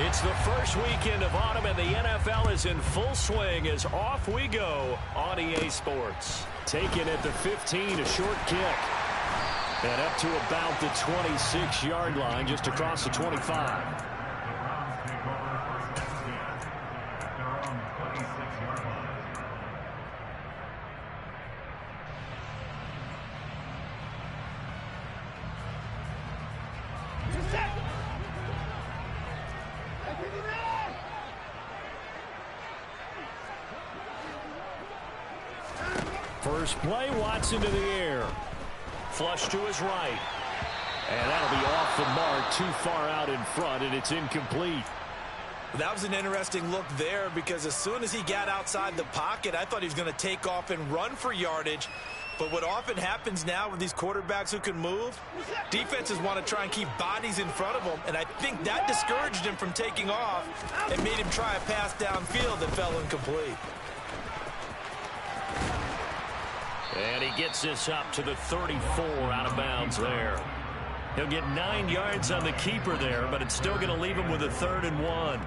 It's the first weekend of autumn, and the NFL is in full swing as off we go on EA Sports. Taken at the 15, a short kick. And up to about the 26-yard line, just across the 25. First play, Watson to the air. Flush to his right. And that'll be off the mark, too far out in front, and it's incomplete. That was an interesting look there because as soon as he got outside the pocket, I thought he was going to take off and run for yardage. But what often happens now with these quarterbacks who can move, defenses want to try and keep bodies in front of them, and I think that discouraged him from taking off and made him try a pass downfield that fell incomplete. And he gets this up to the 34 out of bounds there. He'll get 9 yards on the keeper there, but it's still going to leave him with a 3rd and 1.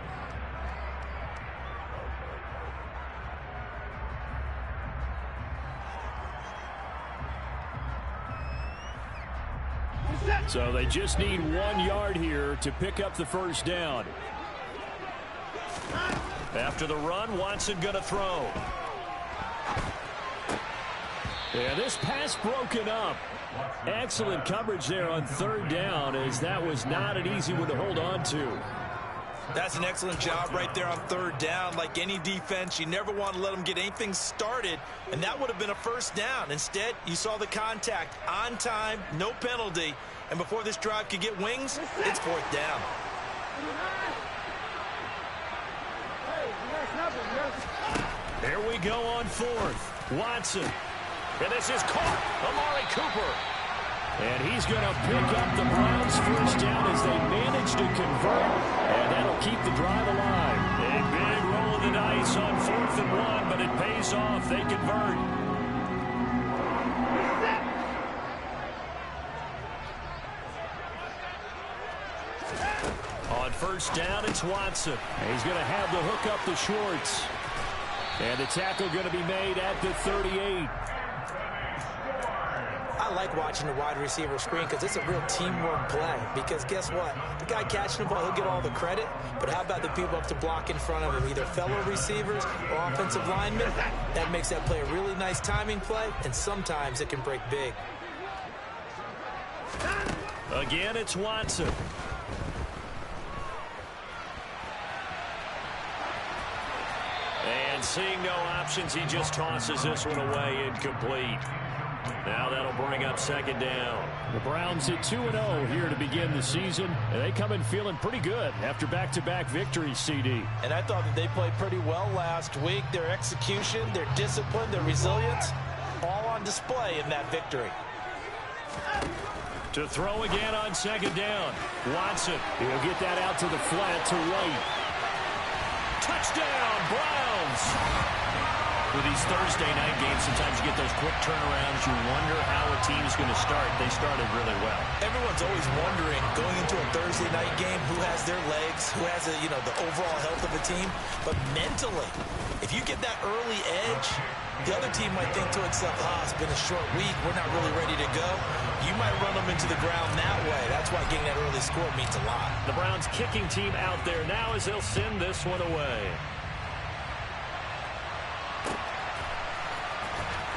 So they just need 1 yard here to pick up the first down. After the run, Watson going to throw. Yeah, this pass broken up. Excellent coverage there on 3rd down, as that was not an easy one to hold on to. That's an excellent job right there on 3rd down. Like any defense, you never want to let them get anything started, and that would have been a first down. Instead, you saw the contact on time, no penalty, and before this drive could get wings, it's 4th down. There we go on 4th. Watson. And this is caught. Amari Cooper. And he's going to pick up the Browns' first down as they manage to convert. And that'll keep the drive alive. A big roll of the dice on 4th and 1, but it pays off. They convert. On 1st down, it's Watson. And he's going to have the hook up to Schwartz. And the tackle going to be made at the 38. I like watching the wide receiver screen because it's a real teamwork play. Because guess what? The guy catching the ball, he'll get all the credit. But how about the people up to block in front of him, either fellow receivers or offensive linemen? That makes that play a really nice timing play, and sometimes it can break big. Again, it's Watson. And seeing no options, he just tosses this one away, incomplete. Now that'll bring up 2nd down. The Browns at 2-0 here to begin the season. And they come in feeling pretty good after back-to-back victories, CD. And I thought that they played pretty well last week. Their execution, their discipline, their resilience, all on display in that victory. To throw again on 2nd down. Watson. He'll get that out to the flat to White. Touchdown, Browns! With these Thursday night games, sometimes you get those quick turnarounds. You wonder how a team's going to start. They started really well. Everyone's always wondering, going into a Thursday night game, who has their legs, who has the overall health of a team. But mentally, if you get that early edge, the other team might think to itself, it's been a short week. We're not really ready to go. You might run them into the ground that way. That's why getting that early score means a lot. The Browns kicking team out there now as they'll send this one away.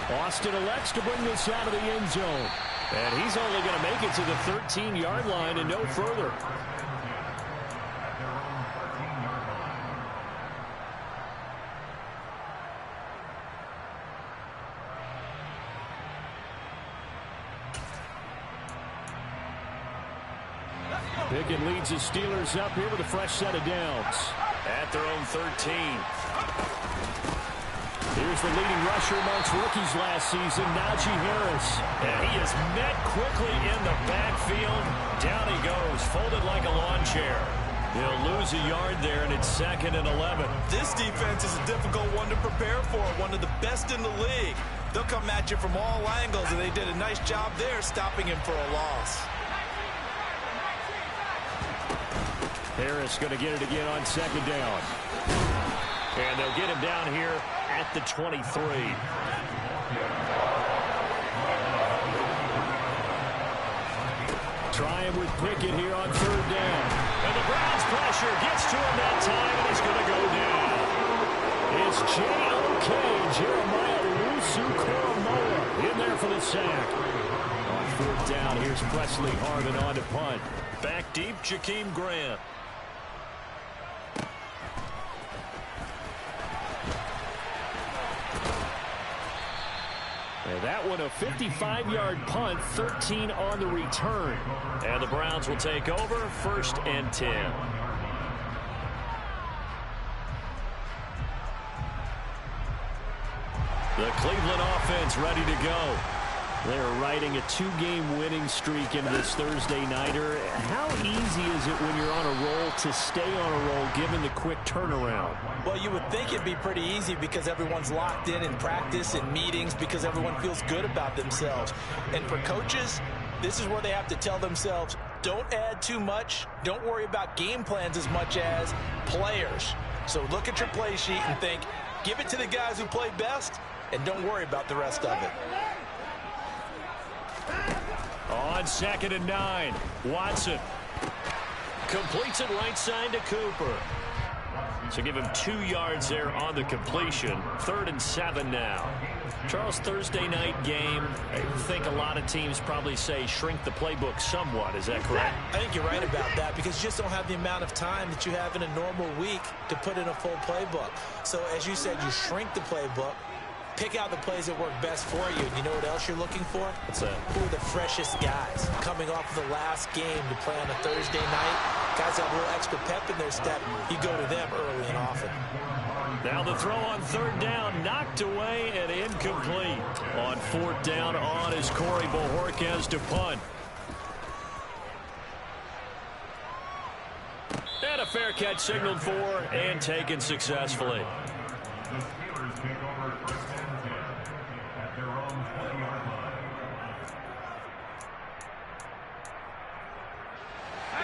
Austin elects to bring this out of the end zone. And he's only going to make it to the 13-yard line and no further. Pickett leads the Steelers up here with a fresh set of downs. At their own 13. Here's the leading rusher amongst rookies last season, Najee Harris. And he is met quickly in the backfield. Down he goes, folded like a lawn chair. He'll lose a yard there, and it's 2nd and 11. This defense is a difficult one to prepare for, one of the best in the league. They'll come at you from all angles, and they did a nice job there stopping him for a loss. Harris going to get it again on second down. And they'll get him down here at the 23. Trying with Pickett here on third down. And the Browns pressure gets to him that time, and he's going to go down. It's J.O.K. Jeremiah Owusu-Koramoah in there for the sack. On fourth down, here's Presley Harvin on to punt. Back deep, Jakeem Grant. And that one a 55-yard punt, 13 on the return. And the Browns will take over, 1st and 10. The Cleveland offense ready to go. They're riding a 2-game winning streak into this Thursday nighter. How easy is it when you're on a roll to stay on a roll given the quick turnaround? Well, you would think it'd be pretty easy because everyone's locked in practice and meetings because everyone feels good about themselves. And for coaches, this is where they have to tell themselves, don't add too much. Don't worry about game plans as much as players. So look at your play sheet and think, give it to the guys who play best and don't worry about the rest of it. On 2nd and 9, Watson completes it right side to Cooper. So give him 2 yards there on the completion. 3rd and 7 now. Charles, Thursday night game, I think a lot of teams probably say shrink the playbook somewhat. Is that correct? I think you're right about that because you just don't have the amount of time that you have in a normal week to put in a full playbook. So as you said, you shrink the playbook. Pick out the plays that work best for you. And you know what else you're looking for? What's that? Who are the freshest guys coming off of the last game to play on a Thursday night? Guys have a little extra pep in their step. You go to them early and often. Now the throw on 3rd down, knocked away and incomplete. On 4th down on is Corey Bojorquez to punt. And a fair catch signaled for and taken successfully.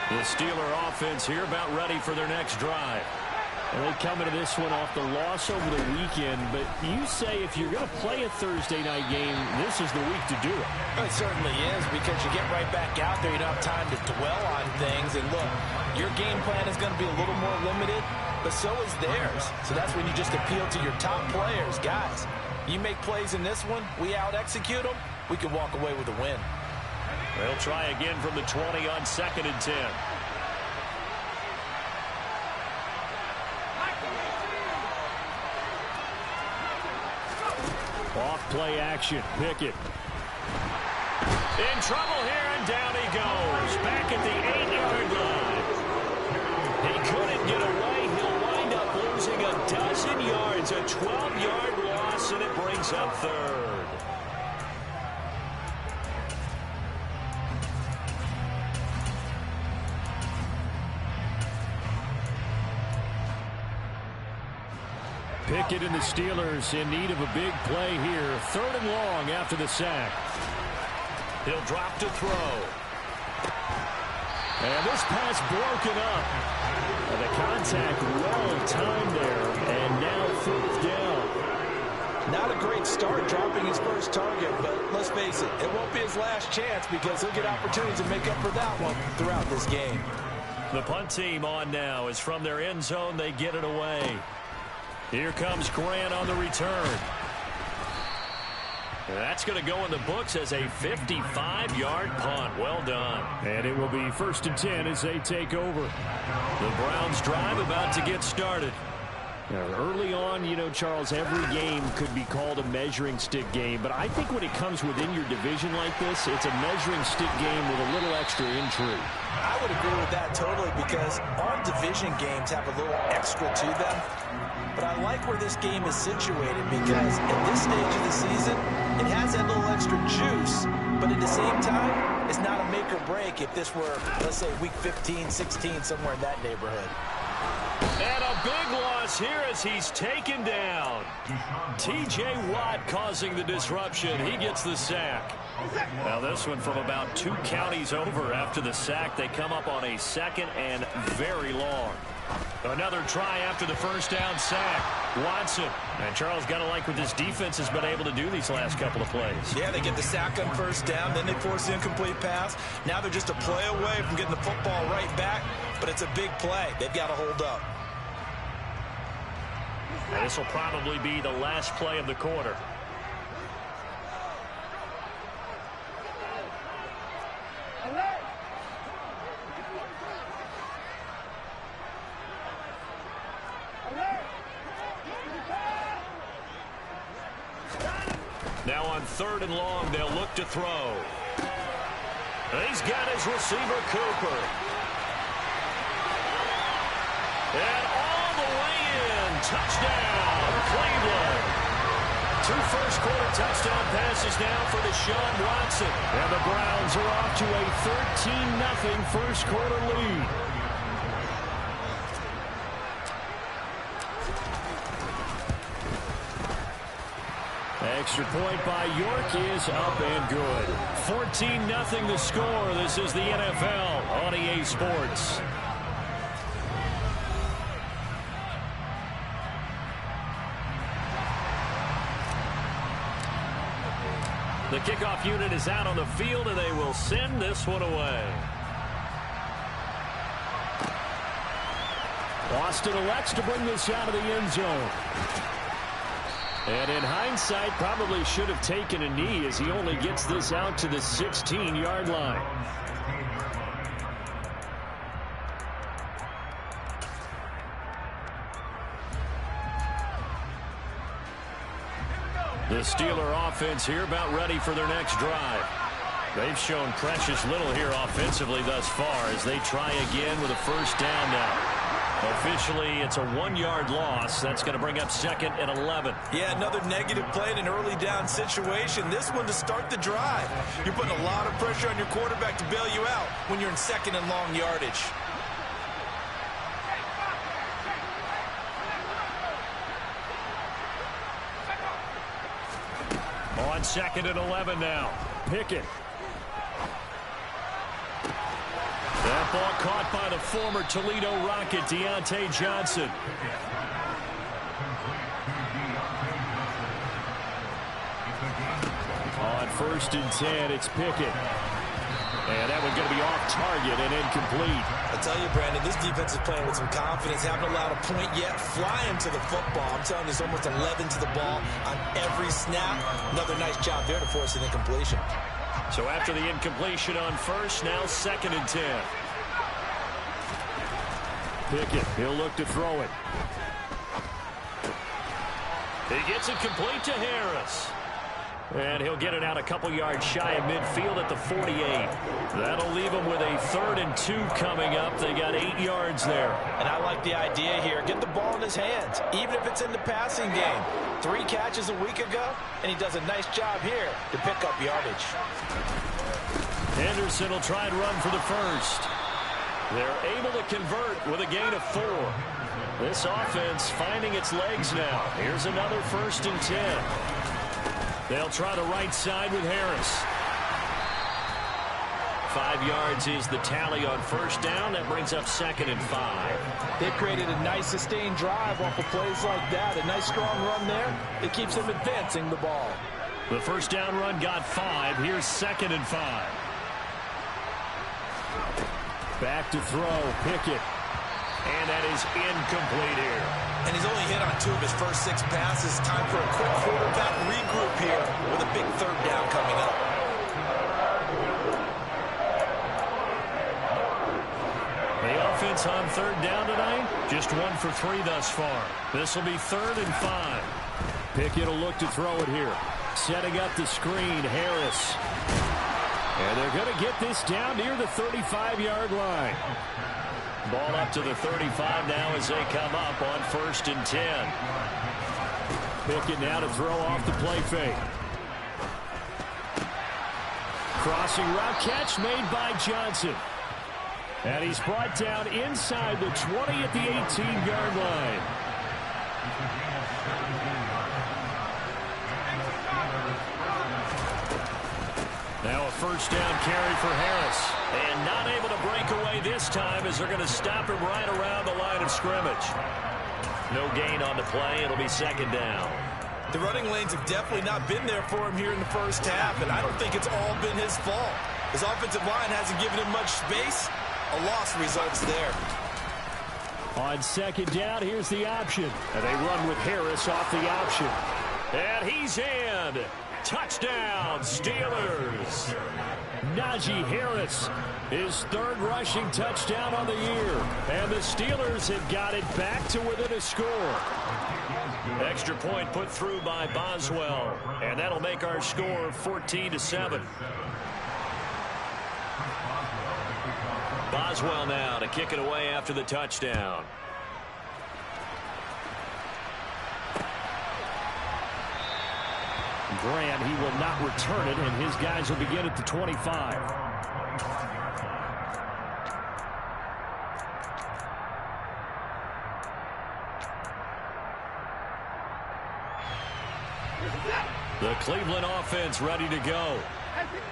The Steeler offense here about ready for their next drive. And they come into this one off the loss over the weekend, but you say if you're going to play a Thursday night game, this is the week to do it. It certainly is because you get right back out there. You don't have time to dwell on things. And look, your game plan is going to be a little more limited, but so is theirs. So that's when you just appeal to your top players. Guys, you make plays in this one, we out-execute them, we can walk away with a win. They'll try again from the 20 on 2nd and 10. Off play action. Pickett. In trouble here, and down he goes. Back at the 8-yard line. He couldn't get away. He'll wind up losing a dozen yards. A 12-yard loss, and it brings up 3rd. Pickett and the Steelers in need of a big play here. 3rd and long after the sack. He'll drop to throw. And this pass broken up. And the contact well timed there. And now 4th down. Not a great start dropping his first target, but let's face it, it won't be his last chance because he'll get opportunities to make up for that one throughout this game. The punt team on now is from their end zone. They get it away. Here comes Grant on the return. That's going to go in the books as a 55-yard punt. Well done. And it will be 1st and 10 as they take over. The Browns drive about to get started. Now, early on, you know, Charles, every game could be called a measuring stick game. But I think when it comes within your division like this, it's a measuring stick game with a little extra intrigue. I would agree with that totally because all division games have a little extra to them. But I like where this game is situated because at this stage of the season, it has that little extra juice. But at the same time, it's not a make or break if this were, let's say, week 15, 16, somewhere in that neighborhood. And a big loss here as he's taken down. T.J. Watt causing the disruption. He gets the sack. Now this one from about 2 counties over after the sack. They come up on a 2nd and very long. Another try after the first down sack. Watson. And Charles got to like what this defense has been able to do these last couple of plays. Yeah, they get the sack on first down, then they force the incomplete pass. Now they're just a play away from getting the football right back, but it's a big play. They've got to hold up. And this will probably be the last play of the quarter. Now on 3rd and long, they'll look to throw. He's got his receiver, Cooper. And all the way in. Touchdown, Cleveland. 2 first-quarter touchdown passes now for Deshaun Watson. And the Browns are off to a 13-0 first-quarter lead. Extra point by York is up and good. 14-0 the score. This is the NFL on EA Sports. The kickoff unit is out on the field, and they will send this one away. Boston elects to bring this out of the end zone. And in hindsight, probably should have taken a knee as he only gets this out to the 16-yard line. The Steeler offense here about ready for their next drive. They've shown precious little here offensively thus far as they try again with a first down now. Officially, it's a 1-yard loss. That's going to bring up 2nd and 11. Yeah, another negative play in an early down situation. This one to start the drive. You're putting a lot of pressure on your quarterback to bail you out when you're in 2nd and long yardage. On 2nd and 11 now. Pickett. That ball caught by the former Toledo Rocket, Deontay Johnson. On 1st and 10, it's Pickett. And that one's going to be off target and incomplete. I tell you, Brandon, this defense is playing with some confidence. Haven't allowed a point yet. Flying to the football. I'm telling you, there's almost 11 to the ball on every snap. Another nice job there to force an incompletion. So after the incompletion on 1st, now 2nd and 10. Pickett, he'll look to throw it. He gets it complete to Harris. And he'll get it out a couple yards shy of midfield at the 48. That'll leave him with a 3rd and 2 coming up. They got 8 yards there. And I like the idea here. Get the ball in his hands, even if it's in the passing game. 3 catches a week ago, and he does a nice job here to pick up yardage. Henderson will try and run for the 1st. They're able to convert with a gain of 4. This offense finding its legs now. Here's another 1st and 10. They'll try the right side with Harris. 5 yards is the tally on 1st down. That brings up 2nd and 5. They've created a nice sustained drive off of plays like that. A nice strong run there. It keeps them advancing the ball. The 1st down run got 5. Here's 2nd and 5. Back to throw, Pickett. And that is incomplete here. And he's only hit on 2 of his first 6 passes. Time for a quick quarterback regroup here with a big 3rd down coming up. The offense on 3rd down tonight, just 1 for 3 thus far. This will be 3rd and 5. Pickett will look to throw it here. Setting up the screen, Harris. And they're going to get this down near the 35-yard line. Ball up to the 35 now as they come up on 1st and 10. Pickett now to throw off the play fake. Crossing route catch made by Johnson. And he's brought down inside the 20 at the 18-yard line. first down carry for Harris. And not able to break away this time as they're going to stop him right around the line of scrimmage. No gain on the play. It'll be second down. The running lanes have definitely not been there for him here in the first half, and I don't think it's all been his fault. His offensive line hasn't given him much space. A loss results there. On second down, here's the option. And they run with Harris off the option. And he's in. Touchdown, Steelers. Najee Harris, his third rushing touchdown on the year. And the Steelers have got it back to within a score. Extra point put through by Boswell. And that'll make our score 14-7. Boswell now to kick it away after the touchdown. Graham, he will not return it, and his guys will begin at the 25. The Cleveland offense ready to go.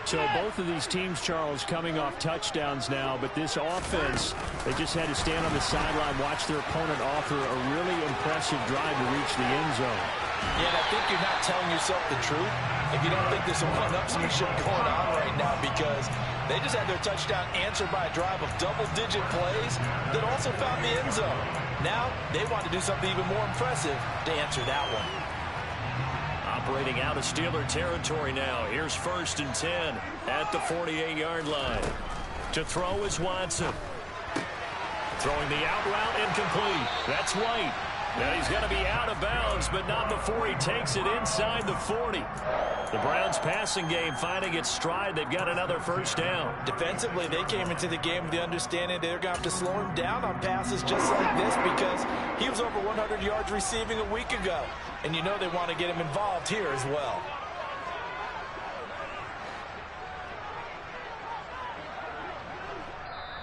So both of these teams, Charles, coming off touchdowns now, but this offense, they just had to stand on the sideline, watch their opponent offer a really impressive drive to reach the end zone. Yeah, and I think you're not telling yourself the truth if you don't think there's some one-upsmanship going on right now, because they just had their touchdown answered by a drive of double-digit plays that also found the end zone. Now they want to do something even more impressive to answer that one. Operating out of Steeler territory now. Here's 1st and 10 at the 48-yard line. To throw is Watson. Throwing the out route incomplete. That's White. Now he's going to be out of bounds, but not before he takes it inside the 40. The Browns passing game finding its stride. They've got another first down. Defensively, they came into the game with the understanding they're going to have to slow him down on passes just like this, because he was over 100 yards receiving a week ago. And you know they want to get him involved here as well.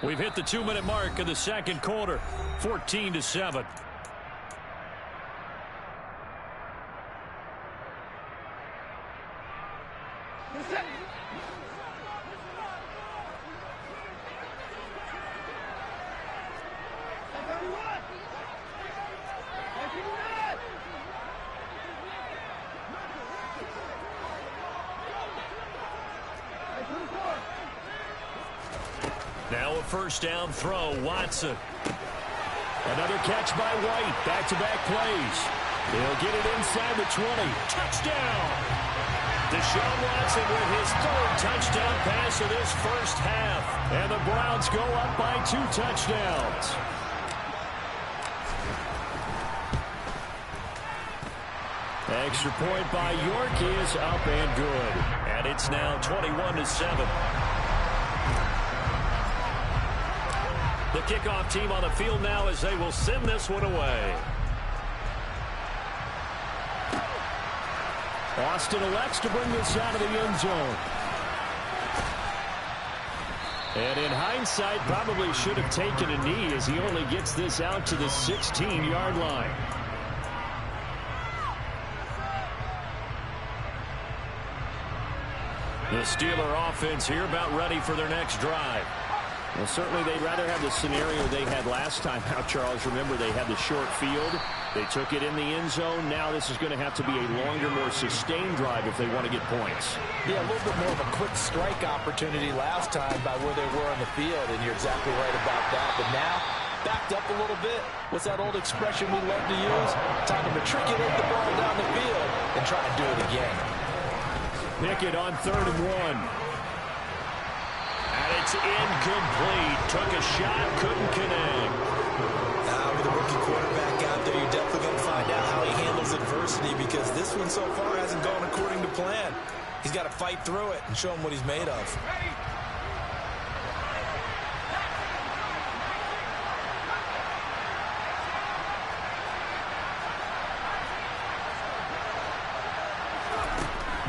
We've hit the 2-minute mark of the second quarter. 14-7. Now a first down throw, Watson. Another catch by White. Back-to-back plays. They'll get it inside the 20. Touchdown! Deshaun Watson with his third touchdown pass of this first half. And the Browns go up by 2 touchdowns. Extra point by York is up and good. And it's now 21-7. The kickoff team on the field now as they will send this one away. Austin elects to bring this out of the end zone. And in hindsight, probably should have taken a knee as he only gets this out to the 16-yard line. The Steeler offense here about ready for their next drive. Well, certainly they'd rather have the scenario they had last time out, Charles. Remember, they had the short field. They took it in the end zone. Now this is going to have to be a longer, more sustained drive if they want to get points. Yeah, a little bit more of a quick strike opportunity last time by where they were on the field, and you're exactly right about that. But now, backed up a little bit. What's that old expression we love to use? Time to matriculate the ball down the field and try to do it again. Pickett on 3rd and 1. And it's incomplete. Took a shot, couldn't connect. Now with a rookie quarterback out there, you're definitely going to find out how he handles adversity, because this one so far hasn't gone according to plan. He's got to fight through it and show him what he's made of.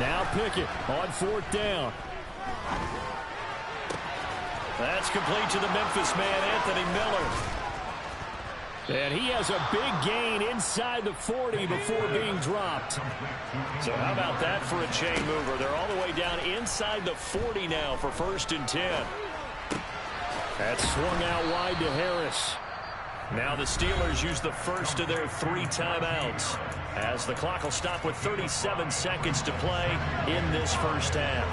Now Pickett on 4th down. That's complete to the Memphis man, Anthony Miller. And he has a big gain inside the 40 before being dropped. So how about that for a chain mover? They're all the way down inside the 40 now for 1st and 10. That's swung out wide to Harris. Now the Steelers use the first of their 3 timeouts, as the clock will stop with 37 seconds to play in this first half.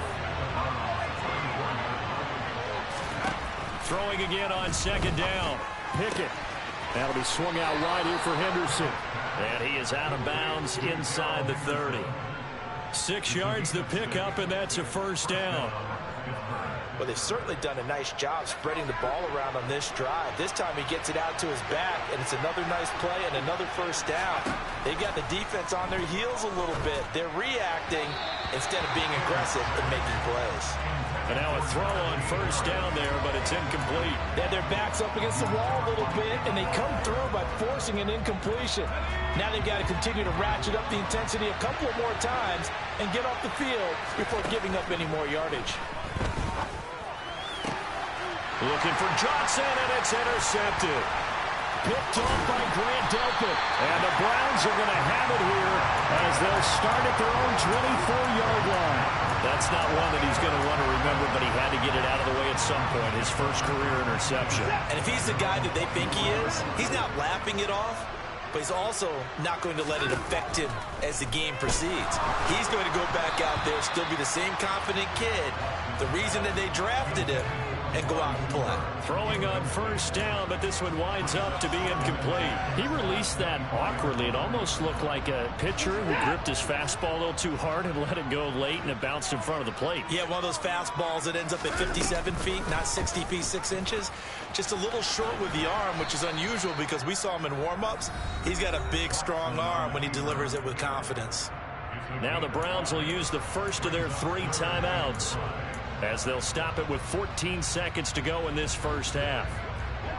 Throwing again on 2nd down. Pickett. That'll be swung out wide here for Henderson. And he is out of bounds inside the 30. 6 yards the pickup, and that's a 1st down. Well, they've certainly done a nice job spreading the ball around on this drive. This time he gets it out to his back, and it's another nice play and another 1st down. They've got the defense on their heels a little bit. They're reacting instead of being aggressive and making plays. And now a throw on 1st down there, but it's incomplete. They have their backs up against the wall a little bit, and they come through by forcing an incompletion. Now they've got to continue to ratchet up the intensity a couple of more times and get off the field before giving up any more yardage. Looking for Johnson, and it's intercepted. Picked off by Grant Delpit. And the Browns are going to have it here as they'll start at their own 24-yard line. That's not one that he's going to want to remember, but he had to get it out of the way at some point, his first career interception. And if he's the guy that they think he is, he's not laughing it off, but he's also not going to let it affect him as the game proceeds. He's going to go back out there, still be the same confident kid, the reason that they drafted him, and go out and play. Throwing on 1st down, but this one winds up to be incomplete. He released that awkwardly. It almost looked like a pitcher who gripped his fastball a little too hard and let it go late, and it bounced in front of the plate. Yeah, one of those fastballs that ends up at 57 feet, not 60 feet, 6 inches. Just a little short with the arm, which is unusual because we saw him in warm-ups. He's got a big, strong arm when he delivers it with confidence. Now the Browns will use the first of their 3 timeouts, as they'll stop it with 14 seconds to go in this first half.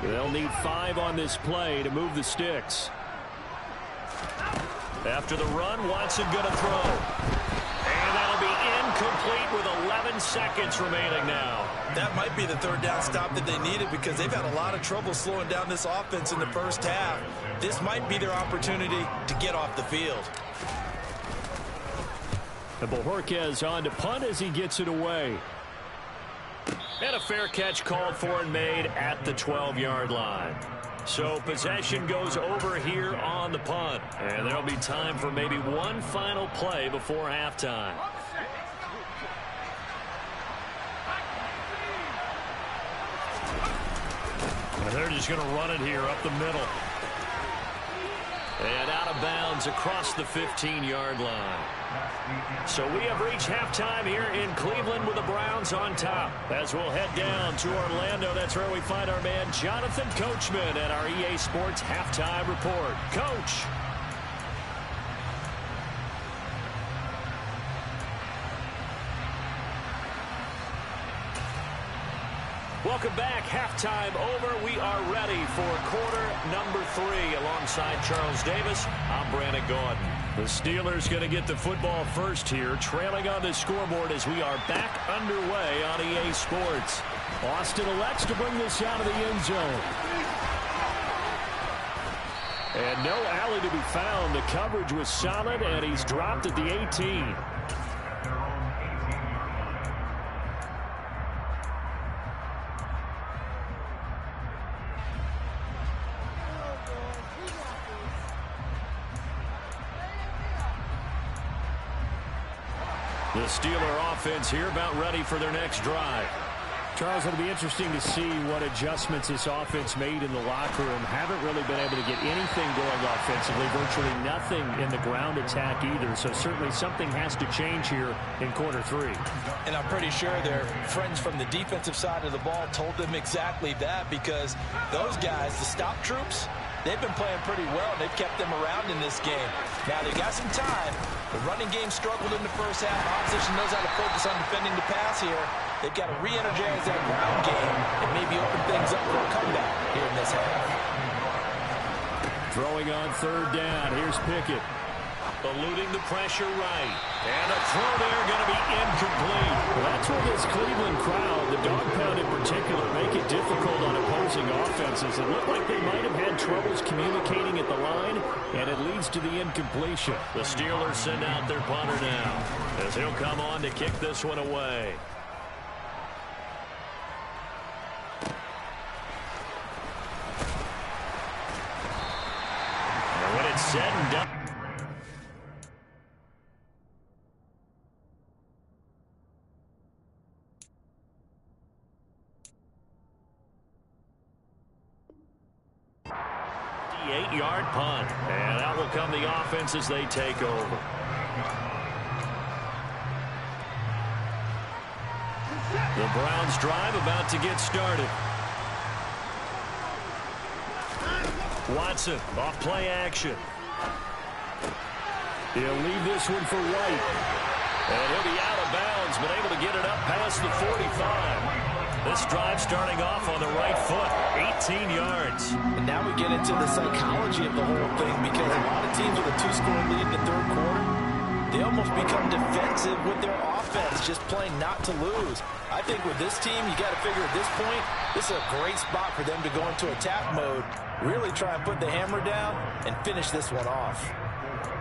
They'll need 5 on this play to move the sticks. After the run, Watson going to throw. And that'll be incomplete with 11 seconds remaining now. That might be the 3rd down stop that they needed because they've had a lot of trouble slowing down this offense in the first half. This might be their opportunity to get off the field. And Bojorquez on to punt as he gets it away. And a fair catch called for and made at the 12-yard line. So possession goes over here on the punt. And there'll be time for maybe one final play before halftime. And they're just going to run it here up the middle. And out of bounds across the 15-yard line. So we have reached halftime here in Cleveland with the Browns on top. As we'll head down to Orlando, that's where we find our man Jonathan Coachman at our EA Sports Halftime Report. Coach. Welcome back. Halftime over. We are ready for quarter number 3. Alongside Charles Davis, I'm Brandon Gordon. The Steelers going to get the football first here, trailing on the scoreboard as we are back underway on EA Sports. Austin elects to bring this out of the end zone. And no alley to be found. The coverage was solid, and he's dropped at the 18. The Steeler offense here about ready for their next drive. Charles, it'll be interesting to see what adjustments this offense made in the locker room. Haven't really been able to get anything going offensively, virtually nothing in the ground attack either. So certainly something has to change here in quarter 3. And I'm pretty sure their friends from the defensive side of the ball told them exactly that, because those guys, the stop troops, they've been playing pretty well. They've kept them around in this game. Now they got some time. The running game struggled in the first half. Opposition knows how to focus on defending the pass here. They've got to re-energize that ground game and maybe open things up for a comeback here in this half. Throwing on 3rd down. Here's Pickett. Eluding the pressure right. And a throw there going to be incomplete. Well, that's where this Cleveland crowd, the dog pound in particular, make it difficult on opposing offenses. It looked like they might have had troubles communicating at the line, and it leads to the incompletion. The Steelers send out their punter now, as he'll come on to kick this one away. And when it's said and done, the 8-yard punt. And out will come the offense as they take over. The Browns drive about to get started. Watson off play action. He'll leave this one for White. And he'll be out of bounds, but able to get it up past the 45. This drive starting off on the right foot, 18 yards. And now we get into the psychology of the whole thing, because a lot of teams with a 2-score lead in the third quarter, they almost become defensive with their offense, just playing not to lose. I think with this team, you got to figure at this point, this is a great spot for them to go into attack mode, really try and put the hammer down and finish this one off.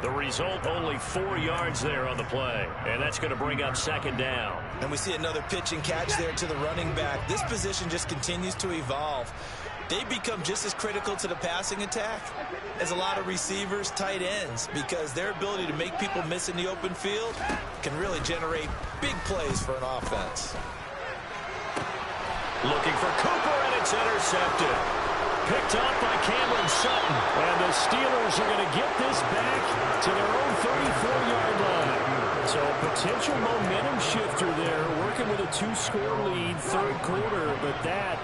The result, only 4 yards there on the play, and that's going to bring up second down. And we see another pitch and catch there to the running back. This position just continues to evolve. They become just as critical to the passing attack as a lot of receivers, tight ends, because their ability to make people miss in the open field can really generate big plays for an offense. Looking for Cooper, and it's intercepted. Picked up by Cameron Sutton. And the Steelers are going to get this back to their own 34-yard line. So a potential momentum shifter there, working with a 2-score lead, third quarter, but that,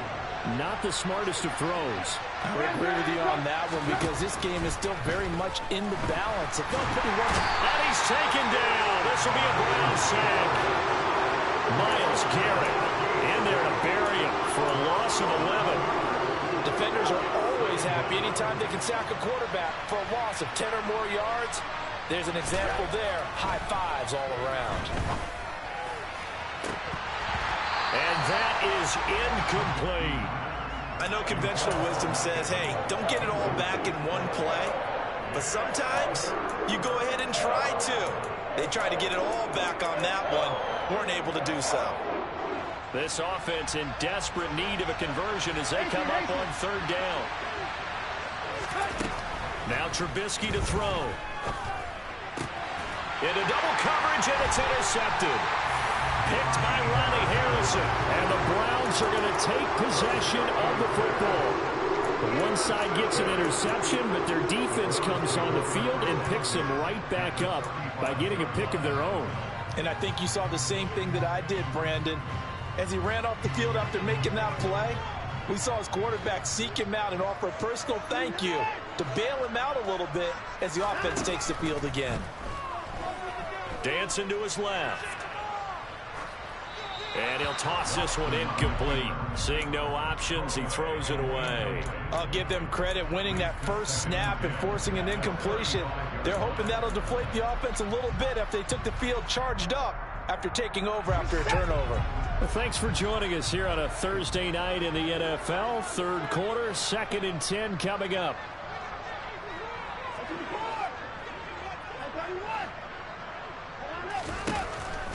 not the smartest of throws. I would agree with you on that one, because this game is still very much in the balance. It felt pretty well. And he's taken down. This will be a Brown sack. Myles Garrett in there to bury him for a loss of 11. Defenders are always happy anytime they can sack a quarterback for a loss of 10 or more yards. There's an example there. High fives all around. And that is incomplete. I know conventional wisdom says, hey, don't get it all back in one play. But sometimes you go ahead and try to. They tried to get it all back on that one. Weren't able to do so. This offense in desperate need of a conversion as they come up on third down. Now Trubisky to throw. Into double coverage, and it's intercepted. Picked by Ronnie Harrison. And the Browns are going to take possession of the football. One side gets an interception, but their defense comes on the field and picks them right back up by getting a pick of their own. And I think you saw the same thing that I did, Brandon. As he ran off the field after making that play, we saw his quarterback seek him out and offer a personal thank you to bail him out a little bit as the offense takes the field again. Dancing to his left. And he'll toss this one incomplete. Seeing no options, he throws it away. I'll give them credit winning that first snap and forcing an incompletion. They're hoping that'll deflate the offense a little bit after they took the field charged up after taking over after a turnover. Well, thanks for joining us here on a Thursday night in the NFL. Third quarter, 2nd and 10 coming up.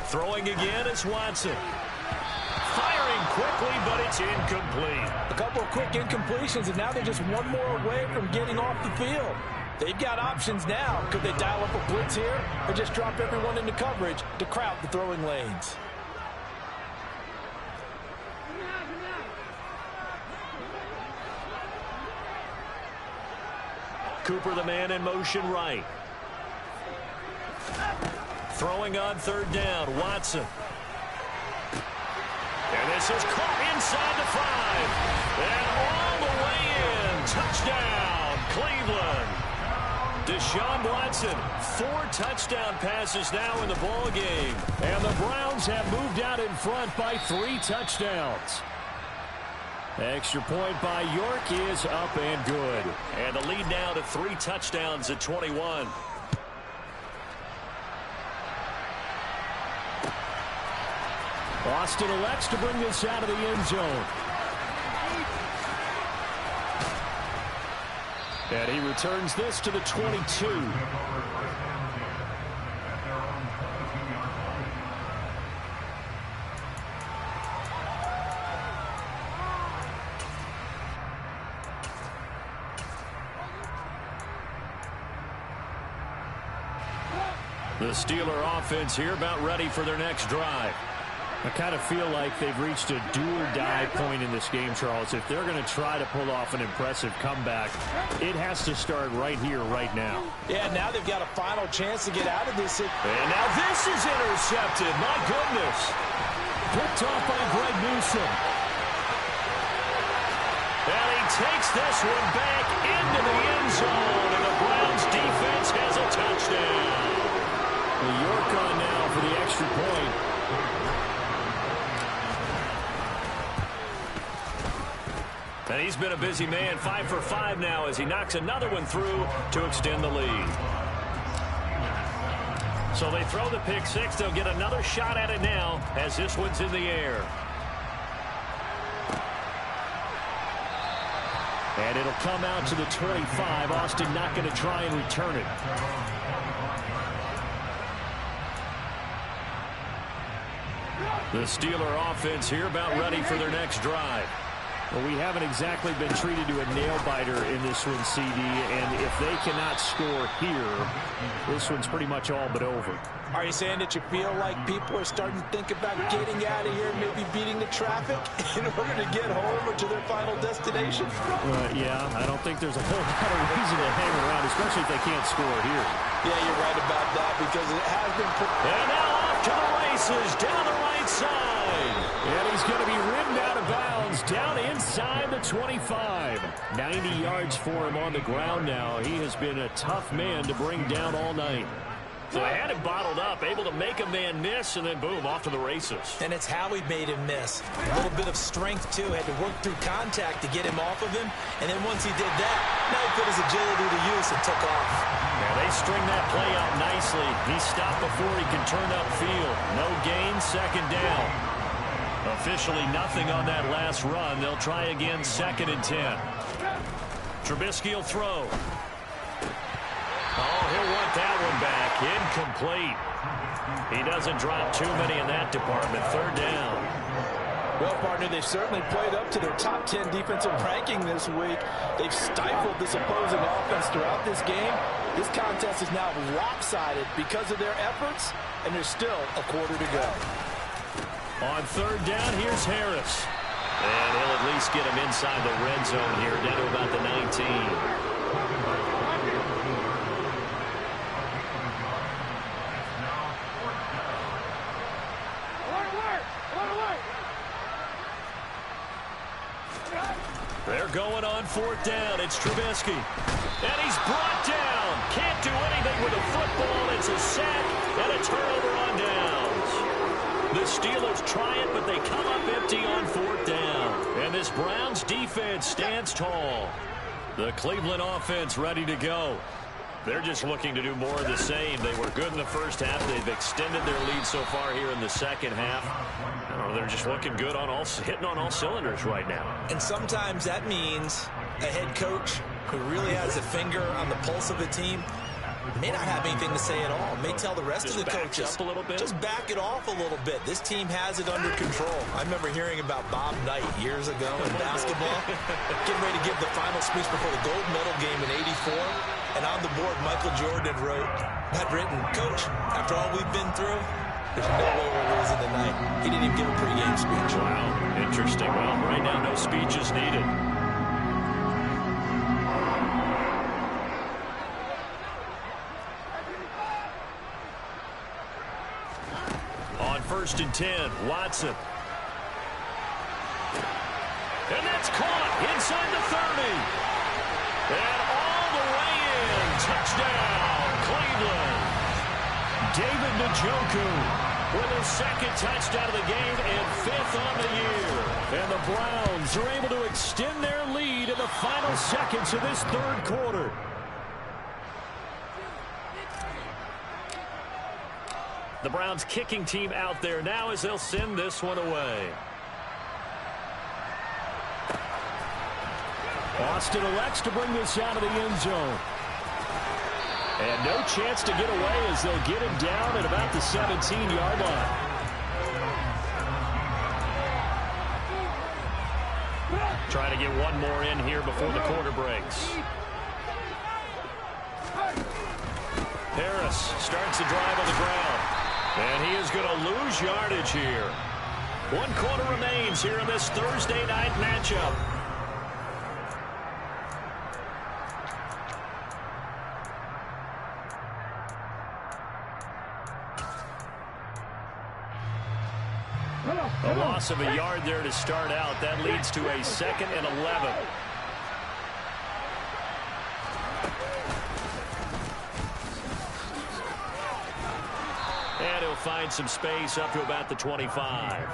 Throwing again is Watson. Firing quickly, but it's incomplete. A couple of quick incompletions, and now they're just one more away from getting off the field. They've got options now. Could they dial up a blitz here or just drop everyone into coverage to crowd the throwing lanes? Cooper, the man in motion right. Throwing on third down, Watson. And this is caught inside the 5. And all the way in. Touchdown, Cleveland. Deshaun Watson, 4 touchdown passes now in the ball game. And the Browns have moved out in front by 3 touchdowns. Extra point by York is up and good. And the lead now to 3 touchdowns at 21. Austin elects to bring this out of the end zone. And he returns this to the 22. The Steeler offense here about ready for their next drive. I kind of feel like they've reached a do-or-die point in this game, Charles. If they're going to try to pull off an impressive comeback, it has to start right here, right now. Yeah, now they've got a final chance to get out of this. And now this is intercepted. My goodness. Picked off by Greg Newsome. And he takes this one back into the end zone, and the Browns defense has a touchdown. New York on now for the extra point. And he's been a busy man, 5 for 5 now as he knocks another one through to extend the lead. So they throw the pick six. They'll get another shot at it now as this one's in the air. And it'll come out to the 25. Austin not going to try and return it. The Steeler offense here about ready for their next drive. Well, we haven't exactly been treated to a nail-biter in this one, CD, and if they cannot score here, this one's pretty much all but over. Are you saying that you feel like people are starting to think about getting out of here, maybe beating the traffic in order to get home or to their final destination? Yeah, I don't think there's a whole lot of reason to hang around, especially if they can't score here. Yeah, you're right about that because it has been... And now off to the races, down the right side. And he's going to be ridden out of bounds, down inside the 25. 90 yards for him on the ground now. He has been a tough man to bring down all night. So they had him bottled up, able to make a man miss, and then boom, off to the races. And it's how he made him miss. A little bit of strength, too. Had to work through contact to get him off of him. And then once he did that, now he put his agility to use and took off. Yeah, they string that play out nicely. He stopped before he can turn upfield. No gain, second down. Officially nothing on that last run. They'll try again, 2nd and 10. Trubisky will throw. Oh, he'll want that one back. Incomplete. He doesn't drop too many in that department. 3rd down. Well, partner, they've certainly played up to their top 10 defensive ranking this week. They've stifled this opposing offense throughout this game. This contest is now lopsided because of their efforts, and there's still a quarter to go. On 3rd down, here's Harris. And he'll at least get him inside the red zone here, down to about the 19. They're going on 4th down. It's Trubisky. And he's brought down. Can't do anything with a football. It's a sack and a turnover on downs. The Steelers try it, but they come up empty on 4th down. And this Browns defense stands tall. The Cleveland offense ready to go. They're just looking to do more of the same. They were good in the first half. They've extended their lead so far here in the second half. I don't know, they're just looking good on hitting on all cylinders right now. And sometimes that means a head coach who really has a finger on the pulse of the team may not have anything to say at all. May tell the rest of the coaches, up a little bit. Just back it off a little bit. This team has it under control. I remember hearing about Bob Knight years ago in basketball, getting ready to give the final speech before the gold medal game in '84. And on the board, Michael Jordan had written, "Coach, after all we've been through, there's no way we're losing tonight." He didn't even give a pregame speech. Wow, interesting. Well, right now, no speech is needed. On 1st and 10, Watson. And that's caught inside the 30. And all the way in. Touchdown, Cleveland. David Njoku with his 2nd touchdown of the game and 5th on the year. And the Browns are able to extend their lead in the final seconds of this 3rd quarter. The Browns kicking team out there now as they'll send this one away. Austin elects to bring this out of the end zone. And no chance to get away as they'll get him down at about the 17-yard line. Trying to get one more in here before the quarter breaks. Harris starts the drive on the ground. And he is going to lose yardage here. 1 quarter remains here in this Thursday night matchup. A loss of a yard there to start out. That leads to a 2nd and 11. And he'll find some space up to about the 25.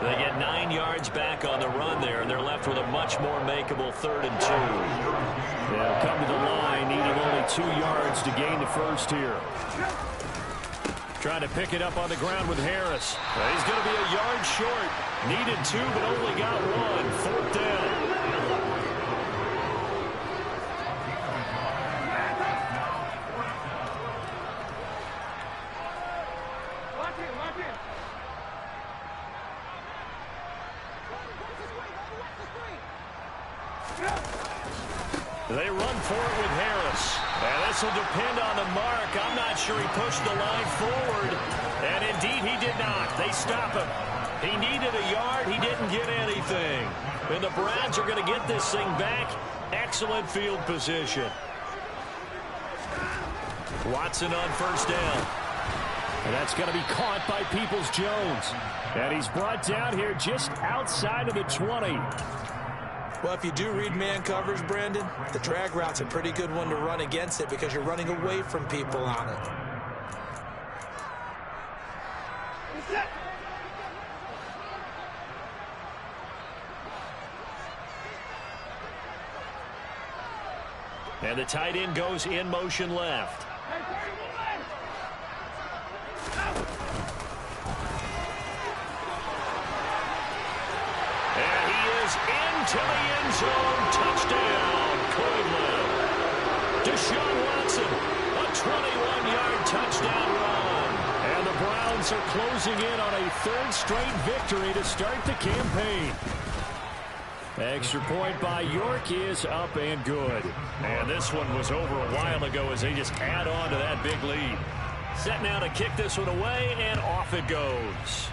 They get 9 yards back on the run there, and they're left with a much more makeable 3rd and 2. They'll come to the line, needing only 2 yards to gain the first here. Trying to pick it up on the ground with Harris. He's going to be a yard short. Needed 2, but only got 1. 4th down. They run for it with Harris. And this will depend on the mark. I'm not sure he pushed the line forward. And indeed, he did not. They stop him. He needed a yard. He didn't get anything. And the Browns are going to get this thing back. Excellent field position. Watson on 1st down. And that's going to be caught by Peoples-Jones. And he's brought down here just outside of the 20. Well, if you do read man coverage, Brandon, the drag route's a pretty good one to run against it because you're running away from people on it. And the tight end goes in motion left. To the end zone, touchdown, Cleveland. Deshaun Watson, a 21-yard touchdown run. And the Browns are closing in on a 3rd straight victory to start the campaign. Extra point by York is up and good. And this one was over a while ago as they just add on to that big lead. Set now to kick this one away, and off it goes.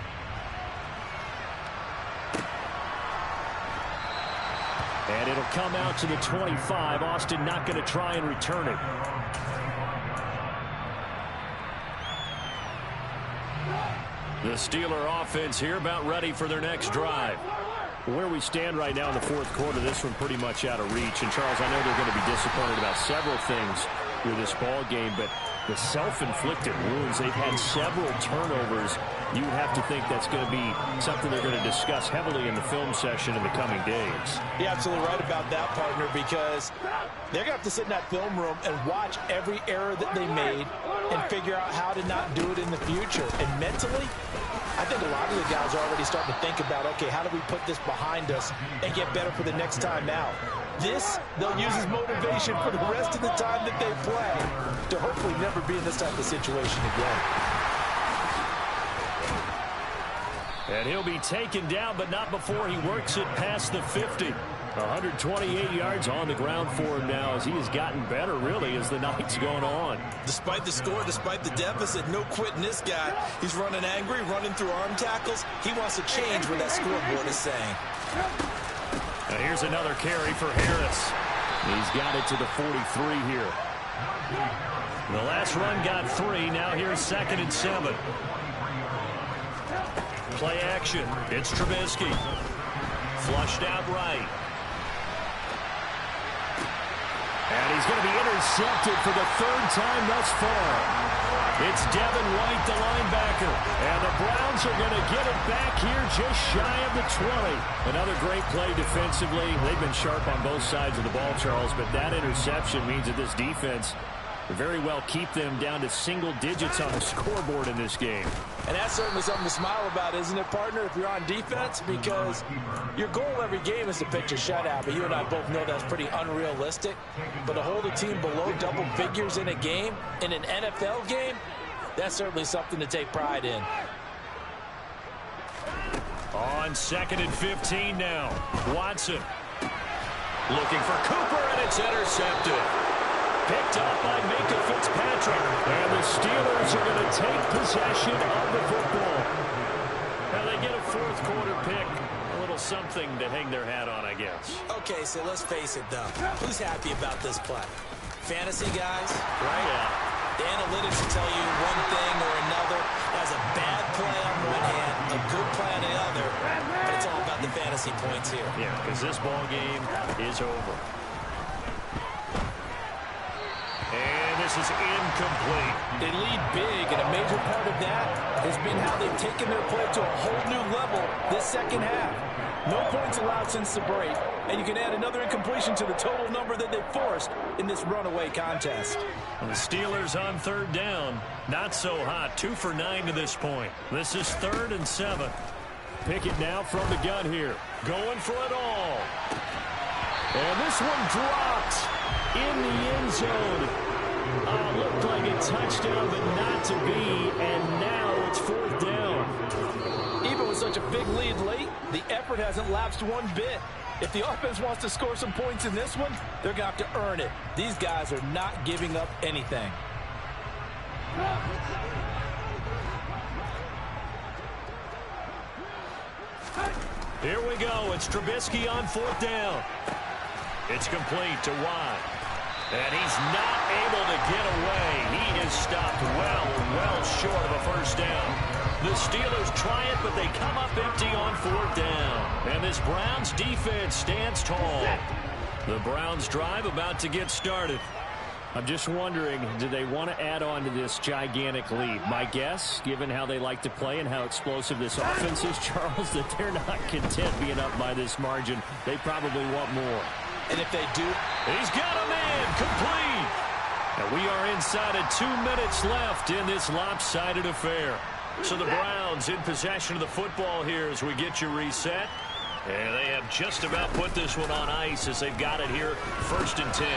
And it'll come out to the 25. Austin not going to try and return it. The Steeler offense here about ready for their next drive. Where we stand right now in the 4th quarter, this one pretty much out of reach. And, Charles, I know they're going to be disappointed about several things with this ball game, but the self-inflicted wounds, they've had several turnovers. You would have to think that's going to be something they're going to discuss heavily in the film session in the coming days. You're absolutely right about that, partner, because they're going to have to sit in that film room and watch every error that they made and figure out how to not do it in the future. And mentally, I think a lot of the guys are already starting to think about, okay, how do we put this behind us and get better for the next time out? This, they'll use as motivation for the rest of the time that they play to hopefully never be in this type of situation again. And he'll be taken down, but not before he works it past the 50. 128 yards on the ground for him now as he has gotten better, really, as the night's going on. Despite the score, despite the deficit, no quitting this guy. He's running angry, running through arm tackles. He wants to change what that scoreboard is saying. And here's another carry for Harris. He's got it to the 43 here. The last run got 3. Now here's 2nd and 7. Play action. It's Trubisky. Flushed out right. And he's going to be intercepted for the 3rd time thus far. It's Devin White, the linebacker. And the Browns are going to get it back here just shy of the 20. Another great play defensively. They've been sharp on both sides of the ball, Charles, but that interception means that this defense very well keep them down to single digits on the scoreboard in this game. And that's certainly something to smile about, isn't it, partner, if you're on defense? Because your goal every game is to pitch a shutout, but you and I both know that's pretty unrealistic. But to hold a team below double figures in a game, in an NFL game, that's certainly something to take pride in. On 2nd and 15 now. Watson looking for Cooper, and it's intercepted. Picked up by Minka Fitzpatrick. And the Steelers are going to take possession of the football. Now they get a fourth quarter pick. A little something to hang their hat on, I guess. Okay, so let's face it, though. Who's happy about this play? Fantasy guys, right? Yeah. The analytics will tell you one thing or another. That's a bad play on one hand, a good play on the other. But it's all about the fantasy points here. Yeah, because this ball game is over. And this is incomplete. They lead big, and a major part of that has been how they've taken their play to a whole new level this second half. No points allowed since the break, and you can add another incompletion to the total number that they've forced in this runaway contest. And the Steelers on 3rd down. Not so hot. 2 for 9 to this point. This is 3rd and 7. Pickett now from the gun here. Going for it all. And this one dropped in the end zone. Looked like a touchdown, but not to be. And now it's 4th down. Even with such a big lead late, the effort hasn't lapsed one bit. If the offense wants to score some points in this one, they're going to have to earn it. These guys are not giving up anything. Here we go. It's Trubisky on 4th down. It's complete to Watt. And he's not able to get away. He is stopped well short of a first down. The Steelers try it, but they come up empty on 4th down. And this Browns defense stands tall. The Browns drive about to get started. I'm just wondering, do they want to add on to this gigantic lead? My guess, given how they like to play and how explosive this offense is, Charles, that they're not content being up by this margin. They probably want more. And if they do, he's got a man complete. And we are inside of 2 minutes left in this lopsided affair. So the Browns in possession of the football here as we get you reset. And they have just about put this one on ice as they've got it here, 1st and 10.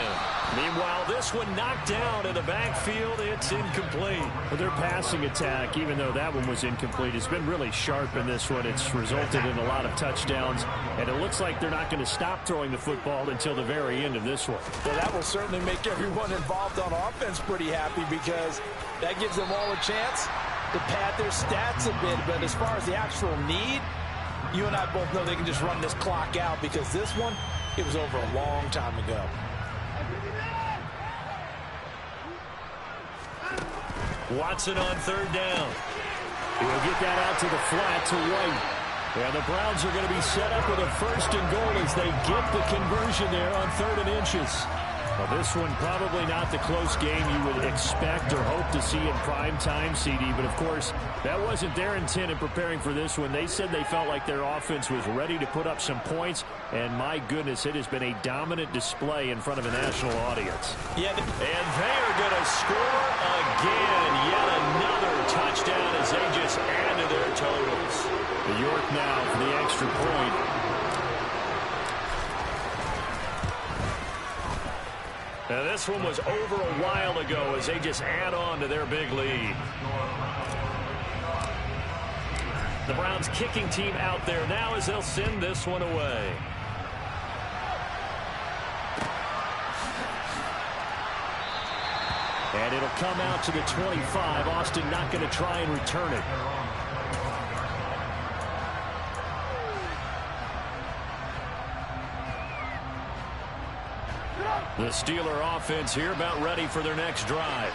Meanwhile, this one knocked down in the backfield. It's incomplete. But their passing attack, even though that one was incomplete, has been really sharp in this one. It's resulted in a lot of touchdowns. And it looks like they're not going to stop throwing the football until the very end of this one. Well, that will certainly make everyone involved on offense pretty happy because that gives them all a chance to pad their stats a bit. But as far as the actual need, you and I both know they can just run this clock out because this one, it was over a long time ago. Watson on 3rd down. He'll get that out to the flat to White. And the Browns are going to be set up with a 1st and goal as they get the conversion there on 3rd and inches. Well, this one probably not the close game you would expect or hope to see in prime time, CD. But, of course, that wasn't their intent in preparing for this one. They said they felt like their offense was ready to put up some points. And, my goodness, it has been a dominant display in front of a national audience. Yeah, and they are going to score again. Yet another touchdown as they just add to their totals. York now for the extra point. Now, this one was over a while ago as they just add on to their big lead. The Browns kicking team out there now as they'll send this one away. And it'll come out to the 25. Austin not going to try and return it. The Steeler offense here about ready for their next drive.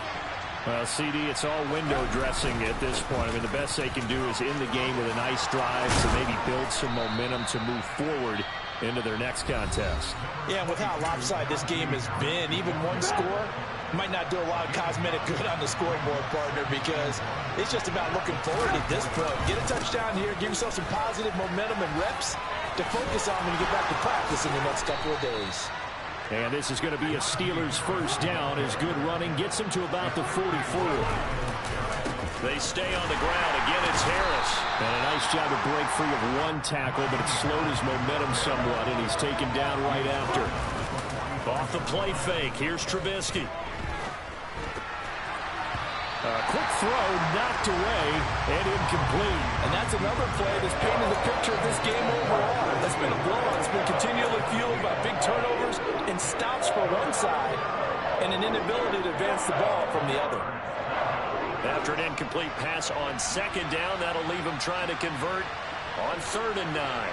Well, CD, it's all window dressing at this point. I mean, the best they can do is in the game with a nice drive to maybe build some momentum to move forward into their next contest. Yeah, and with how lopsided this game has been, even one score might not do a lot of cosmetic good on the scoreboard, partner, because it's just about looking forward at this point. Get a touchdown here, give yourself some positive momentum and reps to focus on when you get back to practice in the next couple of days. And this is going to be a Steelers first down as good running gets them to about the 44. They stay on the ground. Again, it's Harris. And a nice job to break free of one tackle, but it slowed his momentum somewhat, and he's taken down right after. Off the play fake. Here's Trubisky. Quick throw, knocked away, and incomplete. And that's another play that's painting the picture of this game overall. It's been a blowout. It's been continually fueled by big turnovers and stops for one side and an inability to advance the ball from the other. After an incomplete pass on second down, that'll leave him trying to convert on 3rd and 9.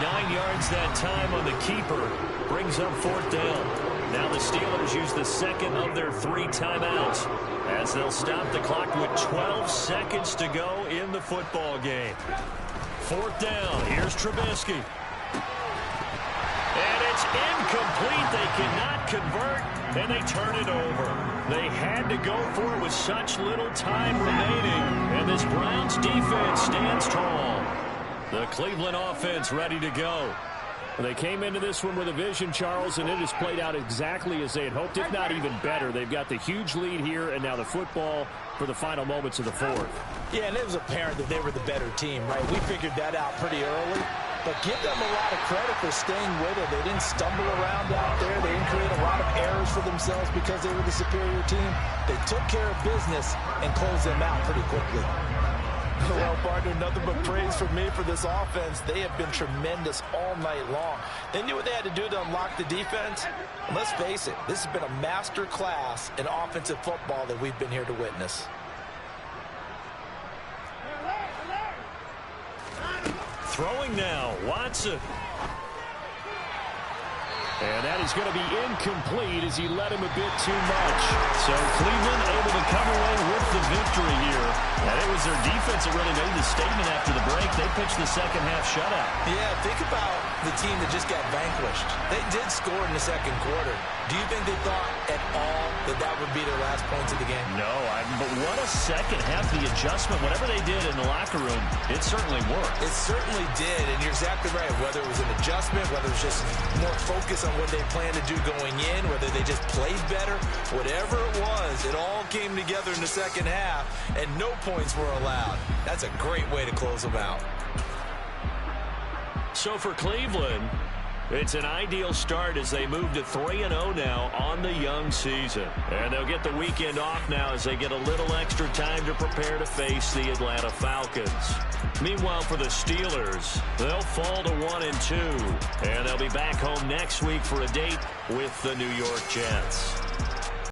9 yards that time on the keeper. Brings up 4th down. Now the Steelers use the second of their 3 timeouts as they'll stop the clock with 12 seconds to go in the football game. 4th down. Here's Trubisky. And it's incomplete. They cannot convert, and they turn it over. They had to go for it with such little time remaining, and this Browns defense stands tall. The Cleveland offense ready to go. They came into this one with a vision, Charles, and it has played out exactly as they had hoped, if not even better. They've got the huge lead here, and now the football for the final moments of the 4th. Yeah, and it was apparent that they were the better team, right? We figured that out pretty early. But give them a lot of credit for staying with it. They didn't stumble around out there. They didn't create a lot of errors for themselves because they were the superior team. They took care of business and closed them out pretty quickly. Well, partner, nothing but praise for me for this offense. They have been tremendous all night long. They knew what they had to do to unlock the defense. And let's face it, this has been a master class in offensive football that we've been here to witness. Throwing now, Watson. And that is going to be incomplete as he led him a bit too much. So Cleveland able to come away with the victory here. And it was their defense that really made the statement after the break. They pitched the second half shutout. Yeah, think about the team that just got vanquished. They did score in the second quarter. Do you think they thought at all that that would be their last points of the game? No, but what a second half, the adjustment, whatever they did in the locker room, it certainly worked. It certainly did, and you're exactly right. Whether it was an adjustment, whether it was just more focus on what they planned to do going in, whether they just played better, whatever it was, it all came together in the second half, and no points were allowed. That's a great way to close them out. So for Cleveland, it's an ideal start as they move to 3-0 now on the young season. And they'll get the weekend off now as they get a little extra time to prepare to face the Atlanta Falcons. Meanwhile, for the Steelers, they'll fall to 1-2. And they'll be back home next week for a date with the New York Jets.